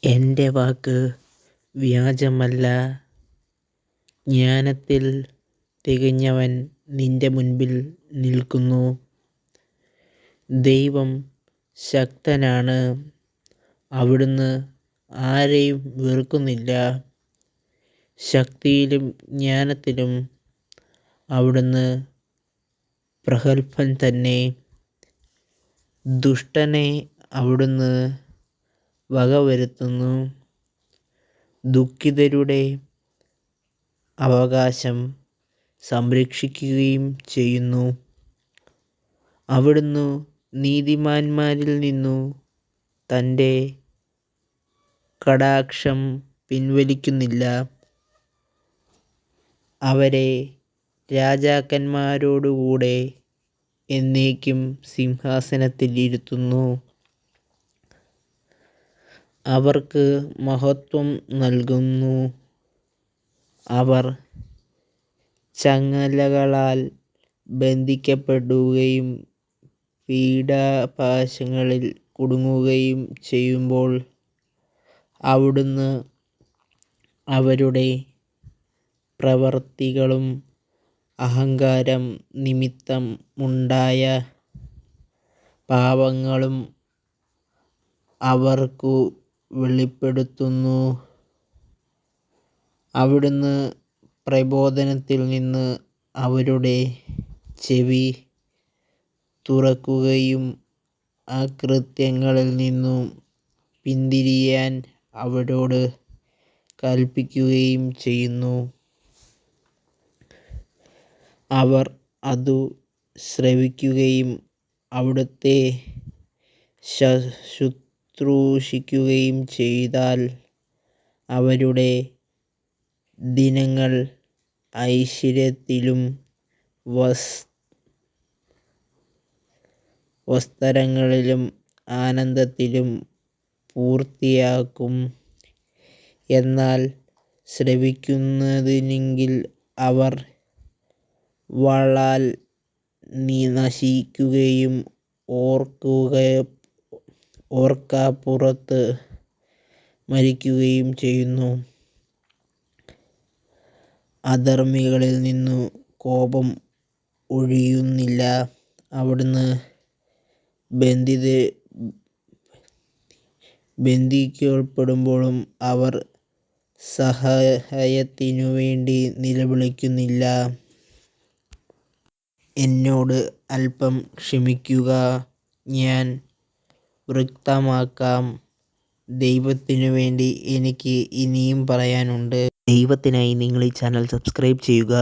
എൻ്റെ വാക്ക് വ്യാജമല്ല. ജ്ഞാനത്തിൽ തികഞ്ഞവൻ നിന്റെ മുൻപിൽ നിൽക്കുന്നു. ദൈവം ശക്തനാണ്. അവിടുന്ന് ആരെയും വെറുക്കുന്നില്ല. ശക്തിയിലും ജ്ഞാനത്തിലും അവിടുന്ന് പ്രഗത്ഭൻ തന്നെ. ദുഷ്ടനെ അവിടുന്ന് വകവരുത്തുന്നു. ദുഃഖിതരുടെ അവകാശം സംരക്ഷിക്കുകയും ചെയ്യുന്നു. അവിടുന്ന് നീതിമാന്മാരിൽ നിന്നു തൻ്റെ കടാക്ഷം പിൻവലിക്കുന്നില്ല. അവരെ രാജാക്കന്മാരോടുകൂടെ എന്നേക്കും സിംഹാസനത്തിൽ ഇരുത്തുന്നു. അവർക്ക് മഹത്വം നൽകുന്നു. അവർ ചങ്ങലകളാൽ ബന്ധിക്കപ്പെടുകയും പീഡാപാശങ്ങളിൽ കുടുങ്ങുകയും ചെയ്യുമ്പോൾ അവിടുന്ന് അവരുടെ പ്രവൃത്തികളും അഹങ്കാരം നിമിത്തം ഉണ്ടായ പാപങ്ങളും അവർക്കു വെളിപ്പെടുത്തുന്നു. അവിടുന്ന് പ്രബോധനത്തിൽ നിന്ന് അവരുടെ ചെവി തുറക്കുകയും അകൃത്യങ്ങളിൽ നിന്നു പിന്തിരിയാൻ അവരോട് കൽപ്പിക്കുകയും ചെയ്യുന്നു. അവർ അതു ശ്രവിക്കുകയും അവിടുത്തെ ശുശ്രൂഷിക്കുകയും ചെയ്താൽ അവരുടെ ദിനങ്ങൾ ഐശ്വര്യത്തിലും വസ്ത്രങ്ങളിലും ആനന്ദത്തിലും പൂർത്തിയാക്കും. എന്നാൽ ശ്രവിക്കുന്നില്ലെങ്കിൽ അവർ വാളാൽ നശിക്കുകയും ഓർക്കാപ്പുറത്ത് മരിക്കുകയും ചെയ്യുന്നു. അധർമ്മികളിൽ നിന്നു കോപം ഒഴിയുന്നില്ല. അവിടുന്ന് ബന്ധിക്കപ്പെടുമ്പോഴും അവർ സഹായത്തിനു വേണ്ടി നിലവിളിക്കുന്നില്ല. എന്നോട് അല്പം ക്ഷമിക്കുക, ഞാൻ വ്യക്തമാക്കാം. ദൈവത്തിനു വേണ്ടി എനിക്ക് ഇനിയും പറയാനുണ്ട്. ദൈവത്തിനായി നിങ്ങൾ ഈ ചാനൽ സബ്സ്ക്രൈബ് ചെയ്യുക.